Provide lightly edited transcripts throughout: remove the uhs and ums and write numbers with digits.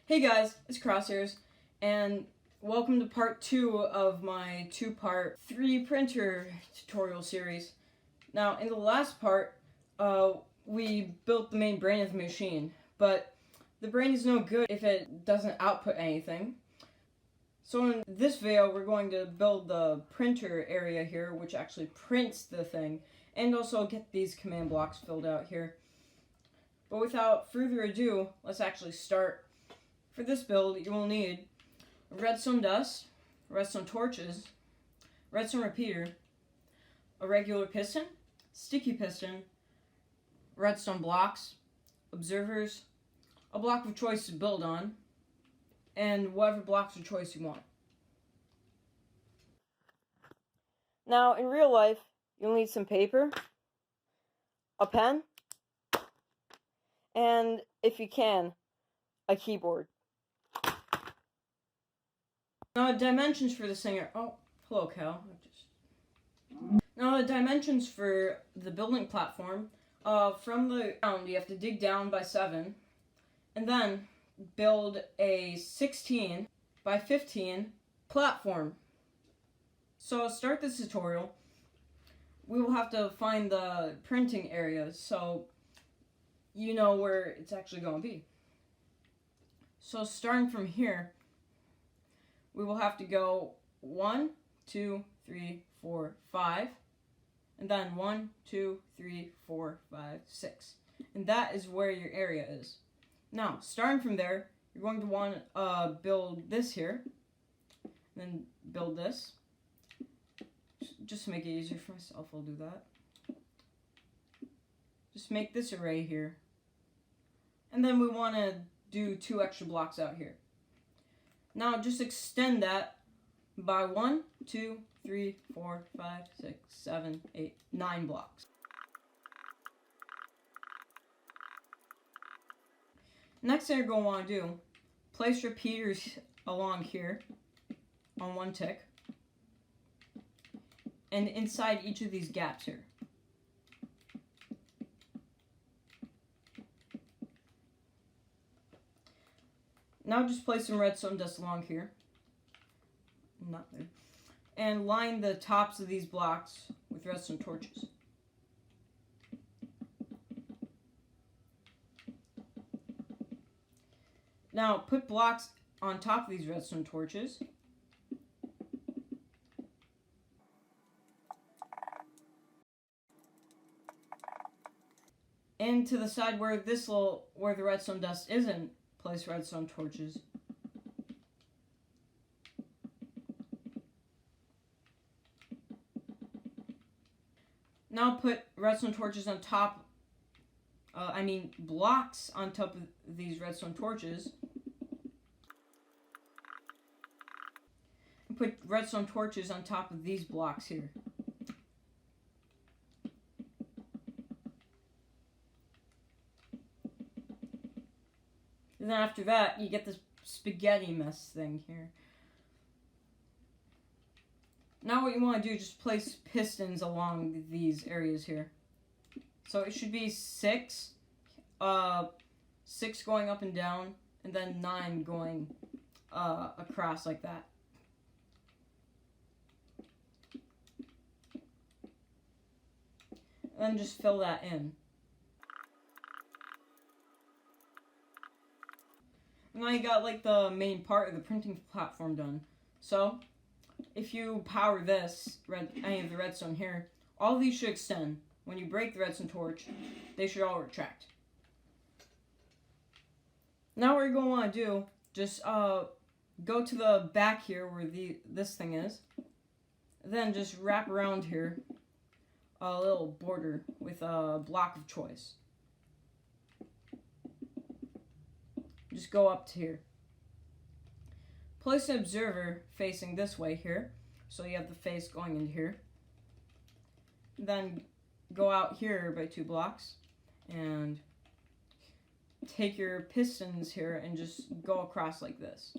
Hey guys, it's CrossAirs, and welcome to part 2 of my 2-part 3D printer tutorial series. Now, in the last part, we built the main brain of the machine, but the brain is no good if it doesn't output anything. So in this video, we're going to build the printer area here, which actually prints the thing, and also get these command blocks filled out here. But without further ado, let's actually start. For this build, you will need redstone dust, redstone torches, redstone repeater, a regular piston, sticky piston, redstone blocks, observers, a block of choice to build on, and whatever blocks of choice you want. Now, in real life, you'll need some paper, a pen, and, if you can, a keyboard. Now, the dimensions for this thing are... Oh, hello, Cal. Now, the dimensions for the building platform, from the ground, you have to dig down by 7, and then build a 16 by 15 platform. So, to start this tutorial, we will have to find the printing area, so you know where it's actually going to be. So, starting from here, we will have to go 1, 2, 3, 4, 5, and then 1, 2, 3, 4, 5, 6. And that is where your area is. Now, starting from there, you're going to want to build this here, and then build this. Just to make it easier for myself, I'll do that. Just make this array here. And then we want to do 2 extra blocks out here. Now just extend that by 1, 2, 3, 4, 5, 6, 7, 8, 9 blocks. Next thing you're going to want to do, place repeaters along here on 1 tick and inside each of these gaps here. Now just place some redstone dust along here. Not there. And line the tops of these blocks with redstone torches. Now put blocks on top of these redstone torches. And to the side where where the redstone dust isn't, place redstone torches. Now put redstone torches on top, blocks on top of these redstone torches. And put redstone torches on top of these blocks here. And then after that, you get this spaghetti mess thing here. Now what you want to do is just place pistons along these areas here. So it should be 6 going up and down, and then 9 going across like that. And then just fill that in. Now you got like the main part of the printing platform done. So, if you power this, any of the redstone here, all of these should extend. When you break the redstone torch, they should all retract. Now what you're going to want to do, just go to the back here where this thing is. Then just wrap around here a little border with a block of choice. Just go up to here. Place an observer facing this way here, so you have the face going into here. Then go out here by 2 blocks, and take your pistons here and just go across like this.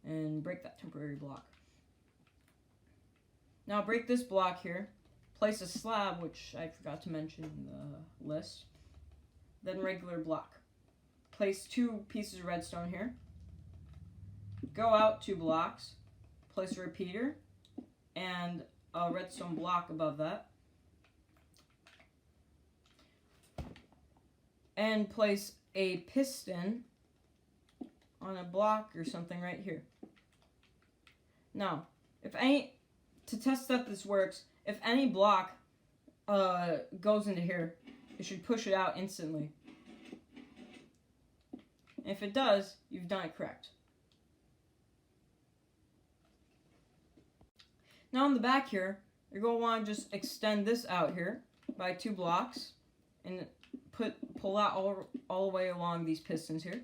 And break that temporary block. Now break this block here, place a slab, which I forgot to mention in the list, then regular block. place 2 pieces of redstone here. Go out 2 blocks. Place a repeater and a redstone block above that. And place a piston on a block or something right here. Now, to test that this works, if any block goes into here, it should push it out instantly. And if it does, you've done it correct. Now on the back here, you're going to want to just extend this out here by 2 blocks and pull that all the way along these pistons here.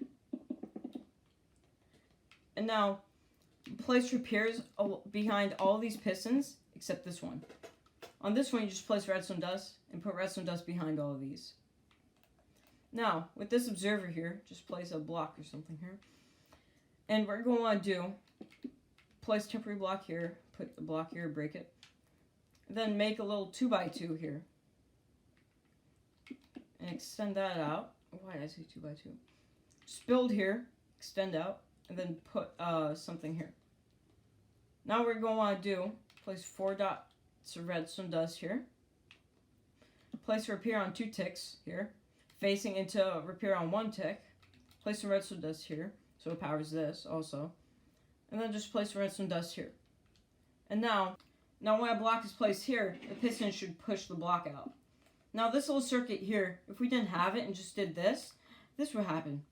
And now place repairs behind all these pistons except this one. On this one, you just place redstone dust and put redstone dust behind all of these. Now, with this observer here, just place a block or something here. And what we're going to want to do, place temporary block here, put the block here, break it. Then make a little 2x2 here. And extend that out. Why did I say 2x2? Just build here, extend out, and then put something here. Now what we're going to want to do, place 4 dots of redstone dust here. Place a repair on 2 ticks here, facing into a repair on 1 tick. Place some redstone dust here, so it powers this also. And then just place redstone dust here. And now when a block is placed here, the piston should push the block out. Now this little circuit here, if we didn't have it and just did this would happen.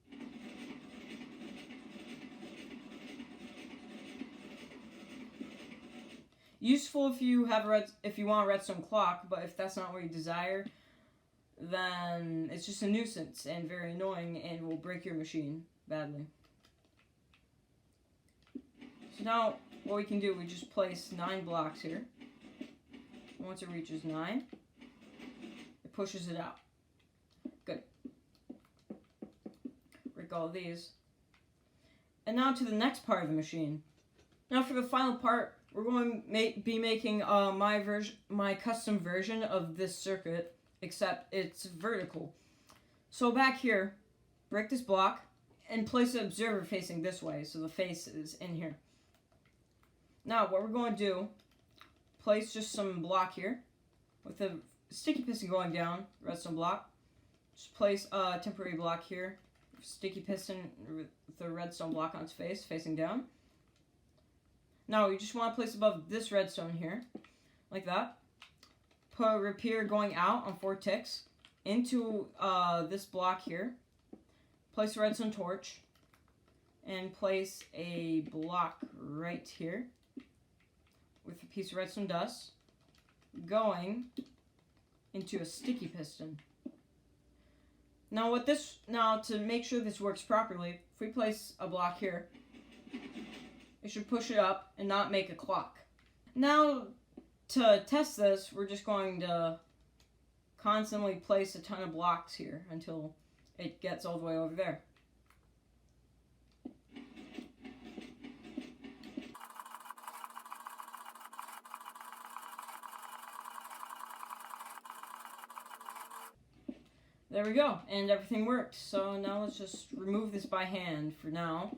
Useful if you want a redstone clock, but if that's not what you desire, then it's just a nuisance and very annoying and will break your machine badly. So now what we can do, we just place 9 blocks here. Once it reaches 9, it pushes it out. Good. Break all of these. And now to the next part of the machine. Now for the final part, we're going to be making my custom version of this circuit, except it's vertical. So back here, break this block and place the observer facing this way, so the face is in here. Now what we're going to do, place just some block here with the sticky piston going down, redstone block. Just place a temporary block here, sticky piston with the redstone block on its face, facing down. Now you just want to place above this redstone here, like that. Put a repair going out on 4 ticks into this block here. Place a redstone torch and place a block right here with a piece of redstone dust going into a sticky piston. Now to make sure this works properly, if we place a block here, it should push it up and not make a clock. Now to test this, we're just going to constantly place a ton of blocks here until it gets all the way over there. There we go, and everything worked. So now let's just remove this by hand for now.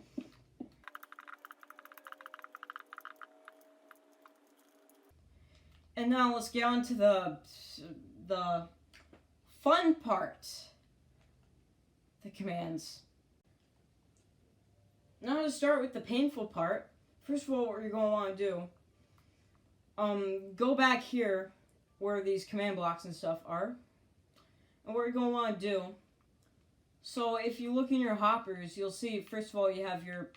And now let's get on to the fun part, the commands. Now to start with the painful part, first of all, what you're going to want to do, go back here where these command blocks and stuff are. And what you're going to want to do, so if you look in your hoppers, you'll see, first of all, you have your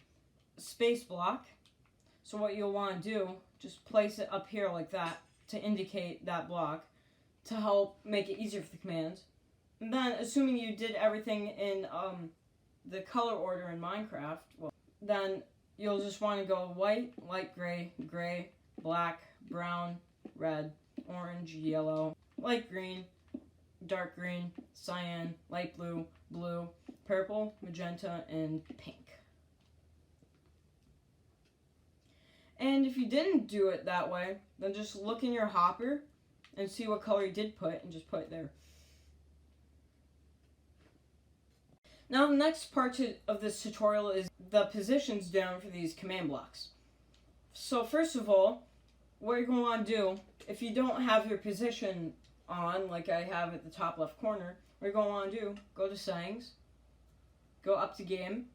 space block. So what you'll want to do, just place it up here like that to indicate that block to help make it easier for the commands. And then, assuming you did everything in the color order in Minecraft, well, then you'll just want to go white, light gray, gray, black, brown, red, orange, yellow, light green, dark green, cyan, light blue, blue, purple, magenta, and pink. And if you didn't do it that way, then just look in your hopper and see what color you did put and just put it there. Now the next part of this tutorial is the positions down for these command blocks. So first of all, what you're going to want to do, if you don't have your position on, like I have at the top left corner, what you're going to want to do, go to settings, go up to game,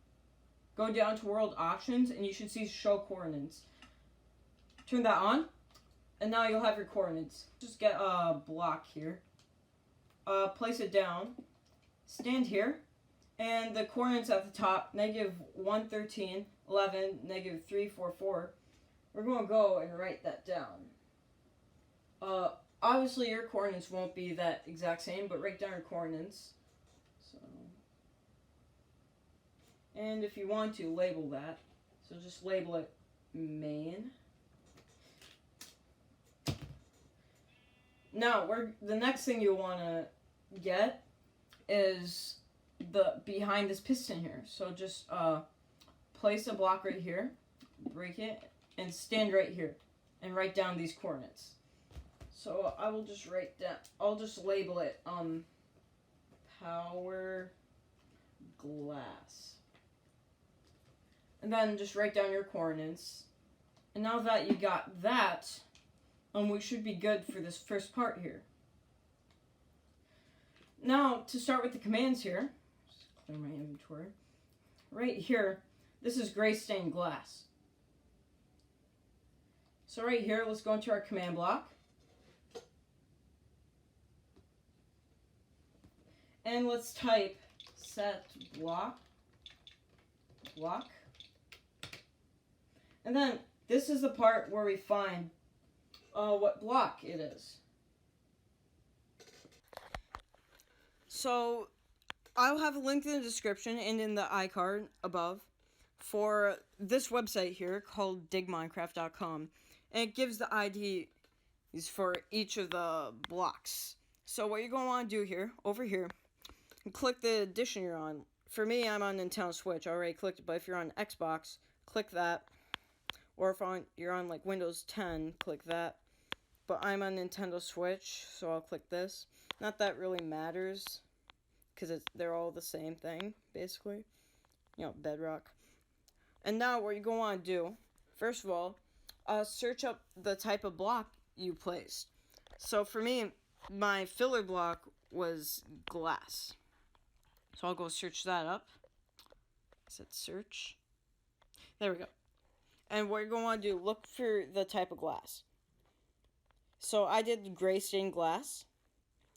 go down to world options, and you should see show coordinates. Turn that on, and now you'll have your coordinates. Just get a block here, place it down, stand here, and the coordinates at the top, -113, 11, -344, we're going to go and write that down. Obviously your coordinates won't be that exact same, but write down your coordinates. So, and if you want to, label that. So just label it main. Now, the next thing you want to get is the behind this piston here. So just place a block right here, break it, and stand right here, and write down these coordinates. So I will just write down, I'll just label it power glass. And then just write down your coordinates. And now that you got that, we should be good for this first part here. Now, to start with the commands here, just clear my inventory. Right here, this is gray stained glass. So right here, let's go into our command block. And let's type set block. And then this is the part where we find what block it is. So I'll have a link in the description and in the iCard above for this website here called digminecraft.com. And it gives the IDs for each of the blocks. So what you're going to want to do here, over here, click the edition you're on. For me, I'm on Nintendo Switch. I already clicked it, but if you're on Xbox, click that. Or if you're on like Windows 10, click that. But I'm on Nintendo Switch, so I'll click this. Not that really matters, because they're all the same thing, basically. You know, Bedrock. And now what you're going to want to do, first of all, search up the type of block you placed. So for me, my filler block was glass. So I'll go search that up. Set search. There we go. And what you're going to want to do, look for the type of glass. So I did gray stained glass.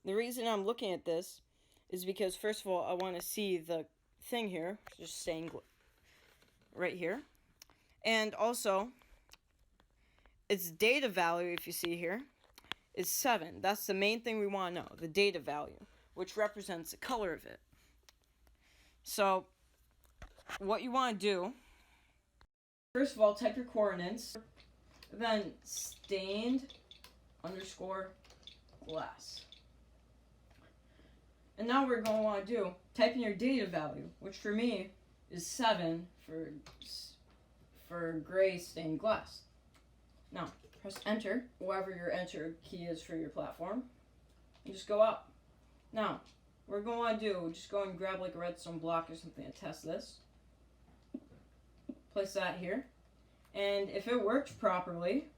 The reason I'm looking at this is because, first of all, I want to see the thing here, just stained right here. And also, its data value, if you see here, is 7. That's the main thing we want to know, the data value, which represents the color of it. So, what you want to do, first of all, type your coordinates, then stained _ glass. And now we're going to want to do, type in your data value, which for me is 7 for gray stained glass. Now, press enter, whatever your enter key is for your platform, and just go up. Now, what we're going to want to do, just go and grab like a redstone block or something and test this. Place that here. And if it worked properly,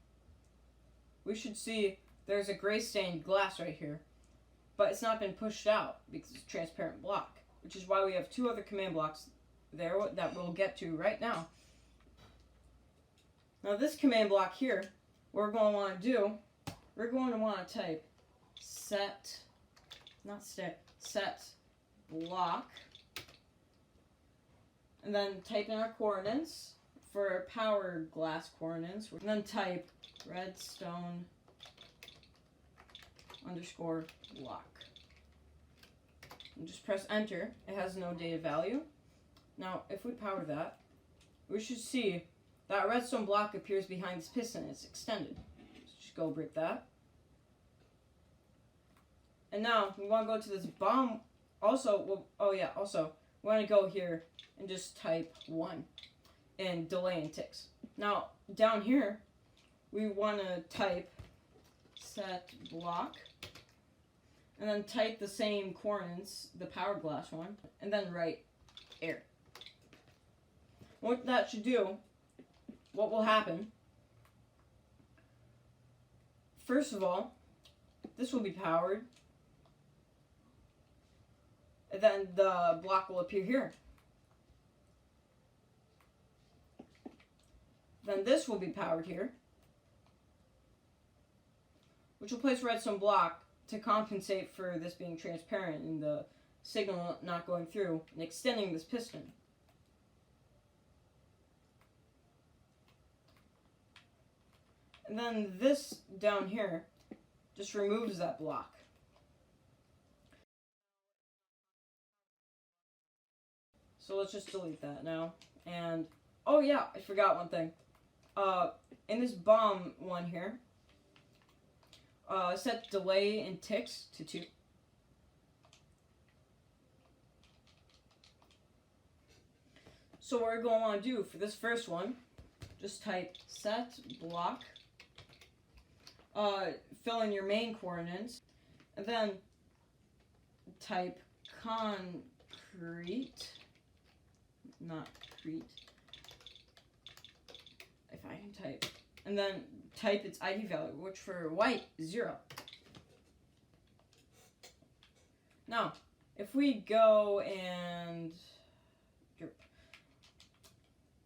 we should see there's a gray stained glass right here. But it's not been pushed out because it's a transparent block, which is why we have 2 other command blocks there that we'll get to right now. Now this command block here, what we're going to want to do, we're going to want to type set block, and then type in our coordinates for power glass coordinates, and then type redstone _ block. And just press enter. It has no data value. Now, if we power that, we should see that redstone block appears behind this piston. It's extended. Just go break that. And now we want to go to this bottom. Also, we want to go here and just type 1 and delay and ticks. Now, down here, we want to type set block, and then type the same coordinates, the power glass one, and then write air. What that should do, what will happen, first of all, this will be powered, and then the block will appear here. Then this will be powered here, which will place redstone block to compensate for this being transparent and the signal not going through and extending this piston. And then this down here just removes that block. So let's just delete that now. And, oh yeah, I forgot one thing. In this bomb one here, set delay in ticks to 2. So what we're going to want to do for this first one, just type set block, fill in your main coordinates, and then type concrete, not crete, if I can type, and then type its ID value, which for white is 0. Now, if we go and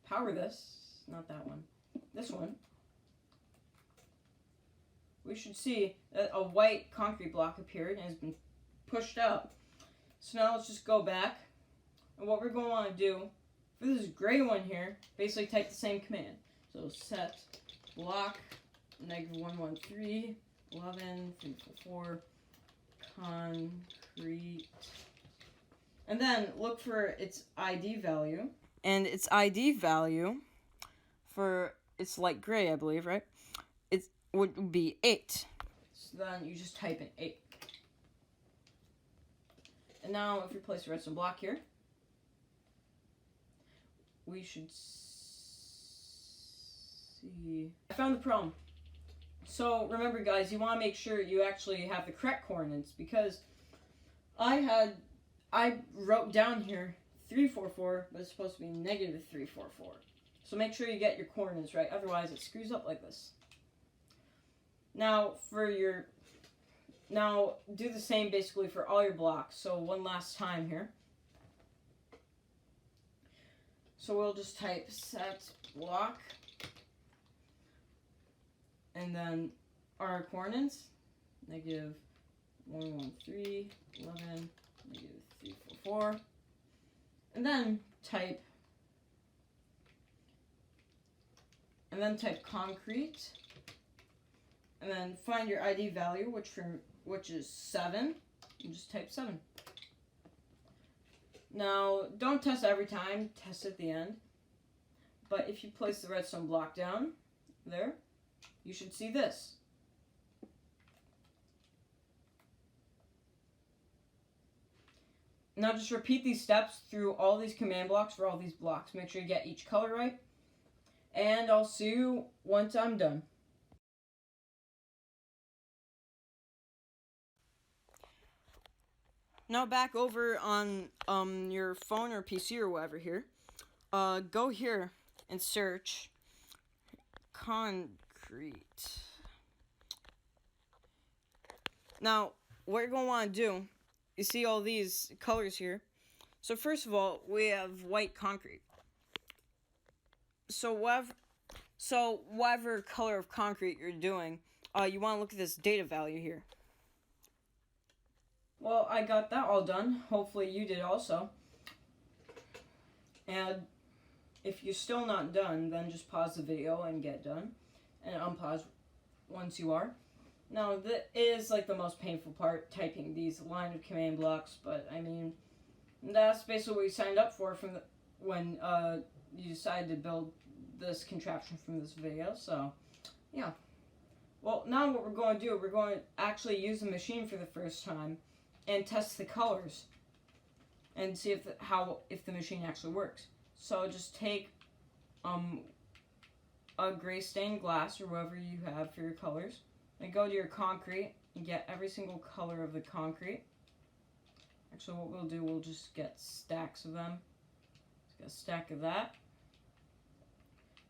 power this, not that one, this one, we should see that a white concrete block appeared and has been pushed out. So now let's just go back, and what we're going to want to do for this gray one here, basically type the same command. So set block -113 11 344 concrete, and then look for its ID value. And its ID value for it's light gray, I believe, right? It would be 8. So then you just type in 8. And now if we place a redstone block here, we should see. I found the problem. So remember, guys, you want to make sure you actually have the correct coordinates, because I wrote down here 344, but it's supposed to be -344. So make sure you get your coordinates right, otherwise it screws up like this. Now do the same basically for all your blocks. So one last time here. So we'll just type set block, and then our coordinates, -113 11 -344. And then type concrete, and then find your ID value, which is 7, and just type 7. Now, don't test every time, test at the end. But if you place the redstone block down there, you should see this. Now just repeat these steps through all these command blocks for all these blocks. Make sure you get each color right. And I'll see you once I'm done. Now back over on your phone or PC or whatever here. Go here and search concrete. Now, what you're going to want to do, you see all these colors here. So first of all, we have white concrete. So whatever color of concrete you're doing, you want to look at this data value here. Well, I got that all done. Hopefully you did also. And if you're still not done, then just pause the video and get done. And unpause once you are. Now, that is like the most painful part, typing these line of command blocks, but I mean, that's basically what you signed up for from when you decided to build this contraption from this video, so yeah. Well, now what we're going to do, we're going to actually use the machine for the first time and test the colors and see if the machine actually works. So just take a gray stained glass or whatever you have for your colors, and go to your concrete and get every single color of the concrete. Actually, what we'll do, we'll just get stacks of them. Got a stack of that.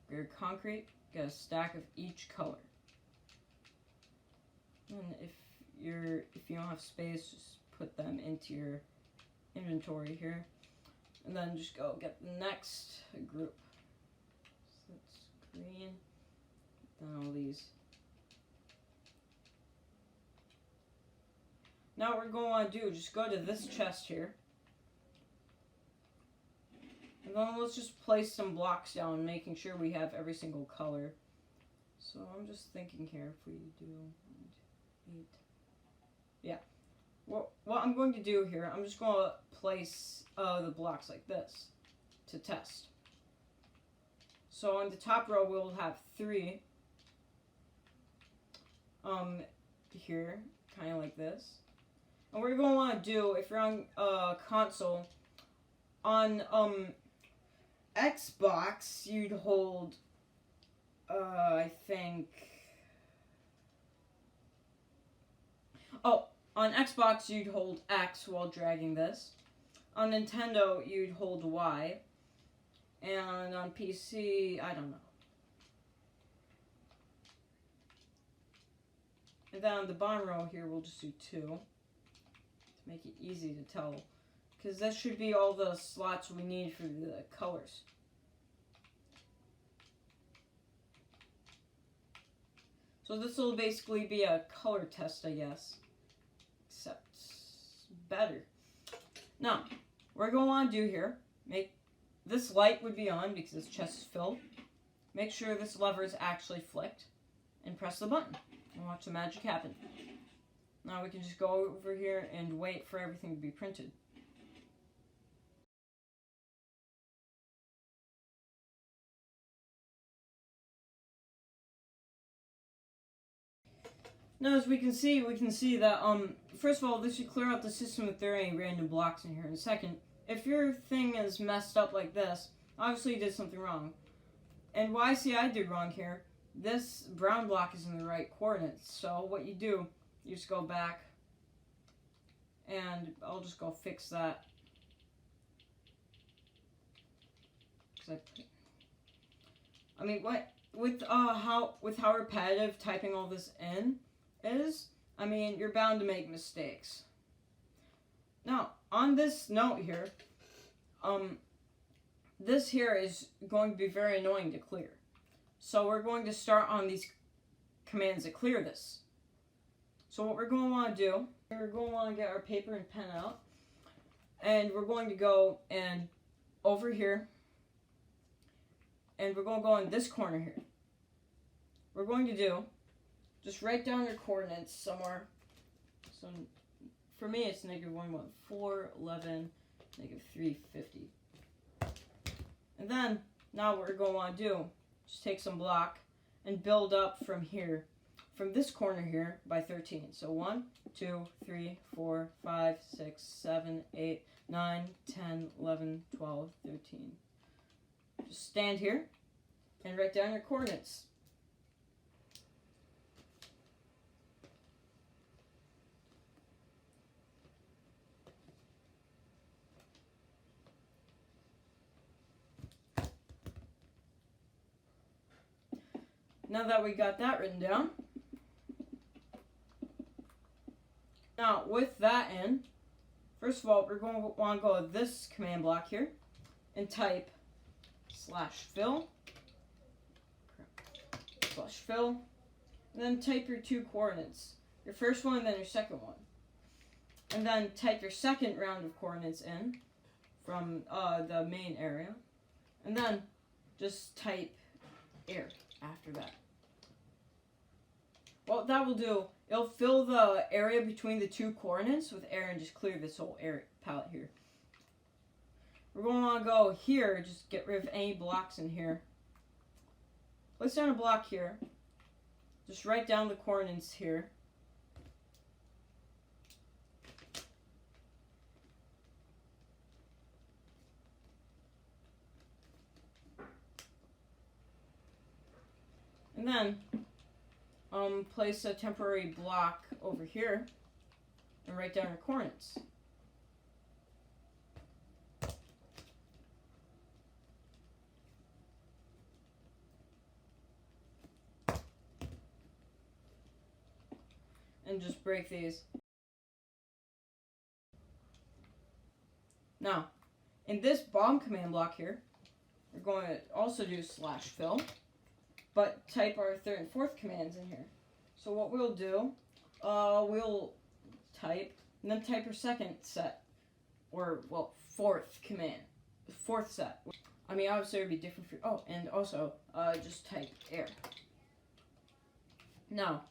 Your concrete, got a stack of each color. And if you don't have space, just put them into your inventory here. And then just go get the next group. So that's green. Then all these. Now what we're going to want to do, just go to this chest here. And then let's just place some blocks down, making sure we have every single color. So I'm just thinking here, if we do 8. Yeah. What I'm going to do here, I'm just going to place the blocks like this to test. So on the top row, we'll have 3 here, kind of like this. And what you're going to want to do, if you're on console, on Xbox, you'd hold, I think... Oh, on Xbox, you'd hold X while dragging this. On Nintendo, you'd hold Y. And on PC, I don't know. And then on the bottom row here, we'll just do 2. To make it easy to tell. Because that should be all the slots we need for the colors. So this will basically be a color test, I guess. Except better. Now, what we're going to want to do here, make this light would be on because this chest is filled. Make sure this lever is actually flicked. And press the button. And watch the magic happen. Now we can just go over here and wait for everything to be printed. Now as we can see that, first of all, this should clear out the system if there are any random blocks in here. And second, if your thing is messed up like this, obviously you did something wrong. And what I see I did wrong here, this brown block is in the right coordinates. So what you do, you just go back, and I'll just go fix that. I mean, with how repetitive typing all this in is, I mean, you're bound to make mistakes. Now, on this note here, this here is going to be very annoying to clear. So we're going to start on these commands that clear this. So what we're going to want to do, we're going to want to get our paper and pen out, and we're going to go and over here, and we're going to go in this corner here. We're going to do, just write down your coordinates somewhere. So for me it's -1, 4, 11, -350. And then, now what we're going to want to do, just take some block and build up from here. From this corner here by 13. So 1, 2, 3, 4, 5, 6, 7, 8, 9, 10, 11, 12, 13. Just stand here and write down your coordinates. Now that we got that written down, now with that in, first of all, we're going to want to go to this command block here and type /fill, and then type your 2 coordinates, your first one and then your second one. And then type your second round of coordinates in from the main area, and then just type air after that. What that will do, it'll fill the area between the 2 coordinates with air and just clear this whole area palette here. We're going to want to go here, just get rid of any blocks in here. Place down a block here. Just write down the coordinates here. And then, place a temporary block over here and write down your coordinates. and just break these. Now, in this bomb command block here, we're going to also do /fill, but type our third and fourth commands in here. So what we'll do, we'll type, and then type our second set, or, well, fourth command, fourth set. I mean, obviously it would be different for, oh, and also, just type air. Now,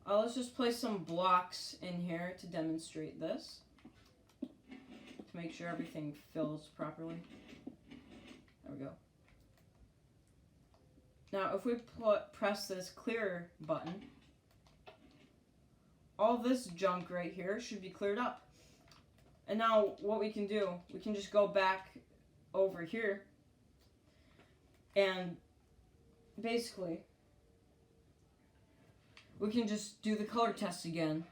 let's just place some blocks in here to demonstrate this, to make sure everything fills properly. There we go. Now, if we press this clear button, all this junk right here should be cleared up. And now, what we can do, we can just go back over here, and basically, we can just do the color test again.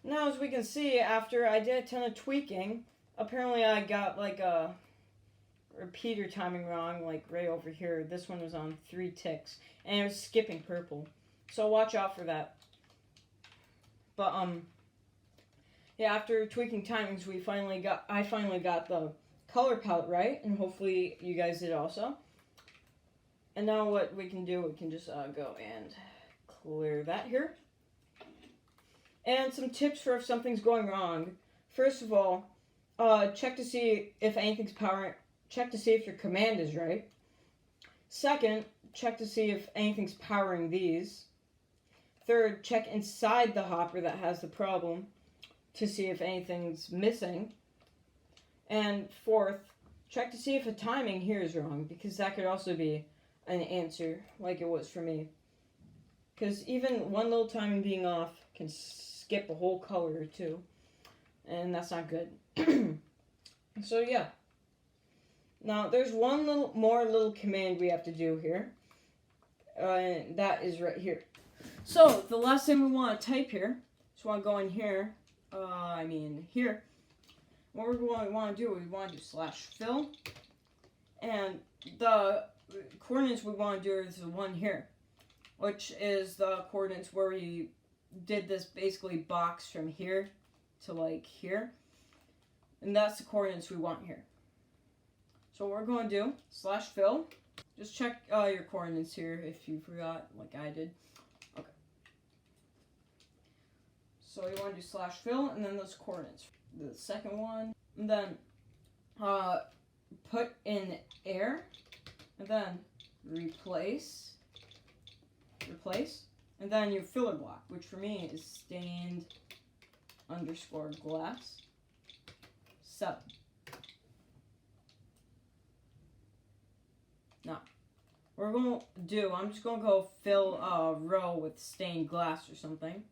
Now, as we can see, after I did a ton of tweaking, apparently I got like a repeater timing wrong, like right over here. This one was on 3 ticks, and it was skipping purple. So watch out for that. But yeah, after tweaking timings, I finally got the color palette right, and hopefully you guys did also. And now what we can do, we can just go and clear that here. And some tips for if something's going wrong. First of all, check to see if anything's powering. Check to see if your command is right. Second, check to see if anything's powering these. Third, check inside the hopper that has the problem to see if anything's missing. And fourth, check to see if a timing here is wrong, because that could also be an answer, like it was for me. Because even one little timing being off can skip a whole color or two, and that's not good. So yeah. Now there's one little command we have to do here, and that is right here. So the last thing we want to type here, so we want to go in here. Here. What we're going to want to do, we want to do /fill, and the coordinates we want to do is the one here, which is the coordinates where we did this basically box from here to like here, and that's the coordinates we want here. So what we're going to do, /fill, just check your coordinates here if you forgot, like I did. Okay. So you want to do /fill, and then those coordinates. The second one, and then put in air, and then replace, and then your filler block, which for me is stained _glass 7. Now, what we're going to do, I'm just going to go fill a row with stained glass or something.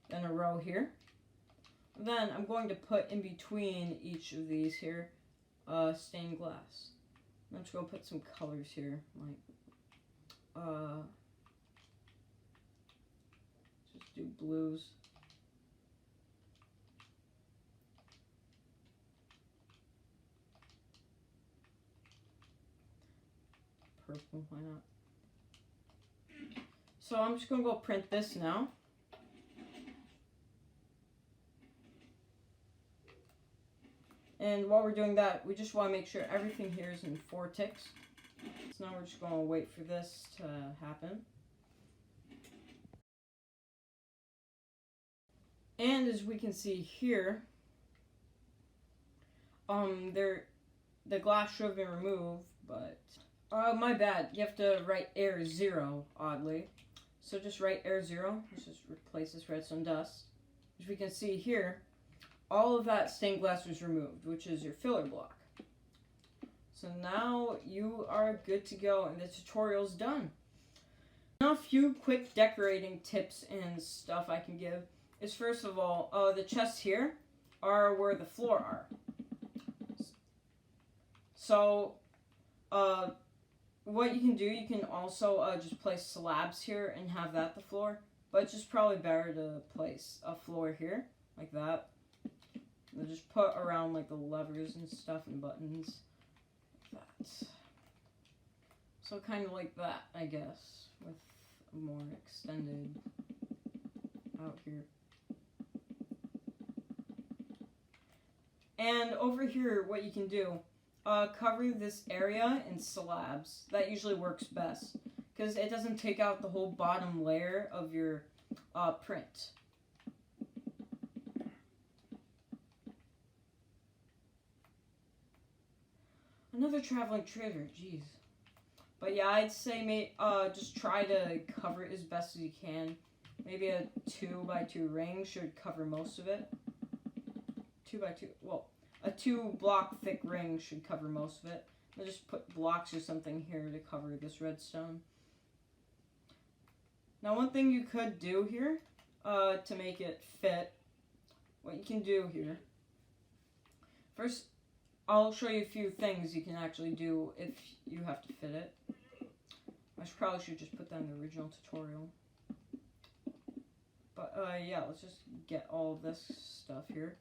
Then a row here. Then I'm going to put in between each of these here stained glass. I'm just going to put some colors here, like just do blues. Purple, why not? So I'm just going to go print this now. And while we're doing that, we just want to make sure everything here is in 4 ticks. So now we're just going to wait for this to happen. And as we can see here, the glass should have been removed, but my bad. You have to write air 0, oddly. So just write air 0. Let's just replace this redstone dust. As we can see here, all of that stained glass was removed, which is your filler block. So now you are good to go, and the tutorial's done. Now a few quick decorating tips and stuff I can give is, first of all, the chests here are where the floor are. So what you can do, you can also just place slabs here and have that the floor. But it's just probably better to place a floor here, like that. And just put around like the levers and stuff and buttons, like that. So kind of like that, I guess, with a more extended out here. And over here, what you can do, cover this area in slabs. That usually works best, because it doesn't take out the whole bottom layer of your print. Another traveling trailer, jeez. But yeah, I'd say just try to cover it as best as you can. Maybe a 2x2 ring should cover most of it. 2x2, well, a 2 block thick ring should cover most of it. I'll just put blocks or something here to cover this redstone. Now one thing you could do here, to make it fit, what you can do here, first I'll show you a few things you can actually do if you have to fit it. I probably should just put that in the original tutorial. But yeah, let's just get all of this stuff here.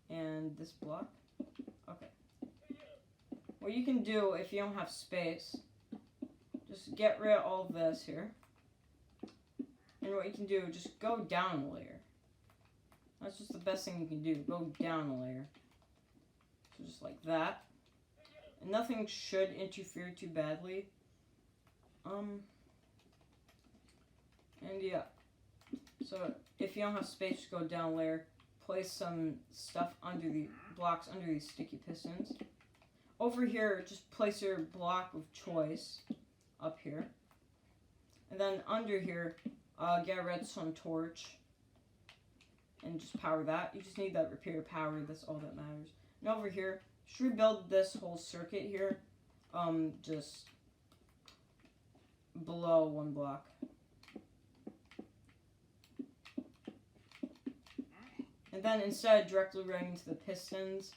And this block. Okay. What you can do if you don't have space, just get rid of all of this here. And what you can do, just go down a layer. That's just the best thing you can do. Go down a layer. So just like that. And nothing should interfere too badly. And yeah. So if you don't have space, just go down a layer. Place some stuff under the blocks under these sticky pistons. Over here, just place your block of choice up here. And then under here, get a redstone torch. And just power that. You just need that repair power, that's all that matters. And over here, just rebuild this whole circuit here. Just below 1 block. And then instead of directly running into the pistons,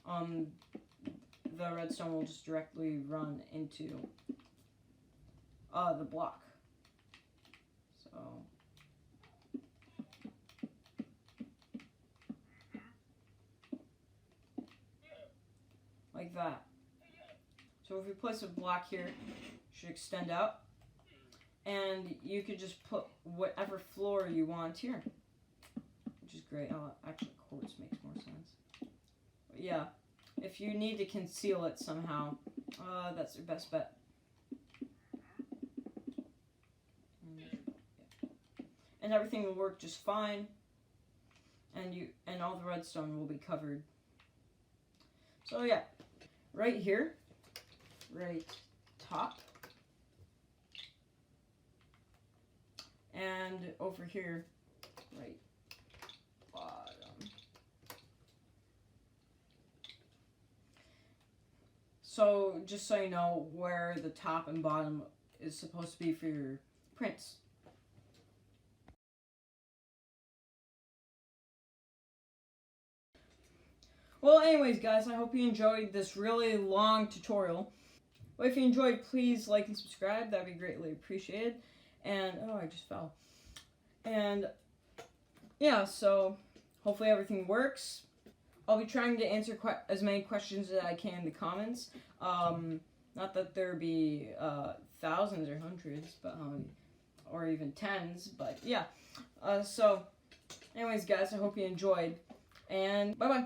the redstone will just directly run into the block. So like that. So if we place a block here, it should extend out. And you could just put whatever floor you want here. Which is great. Oh, actually quartz makes more sense. But yeah, if you need to conceal it somehow, that's your best bet. And everything will work just fine. And all the redstone will be covered. So yeah, right here, right top, and over here, right bottom. So just so you know where the top and bottom is supposed to be for your prints. Well, anyways, guys, I hope you enjoyed this really long tutorial. Well, if you enjoyed, please like and subscribe. That'd be greatly appreciated. And, oh, I just fell. And, yeah, so hopefully everything works. I'll be trying to answer as many questions as I can in the comments. Not that there be thousands or hundreds, but or even tens, but yeah. So, anyways, guys, I hope you enjoyed. And bye-bye.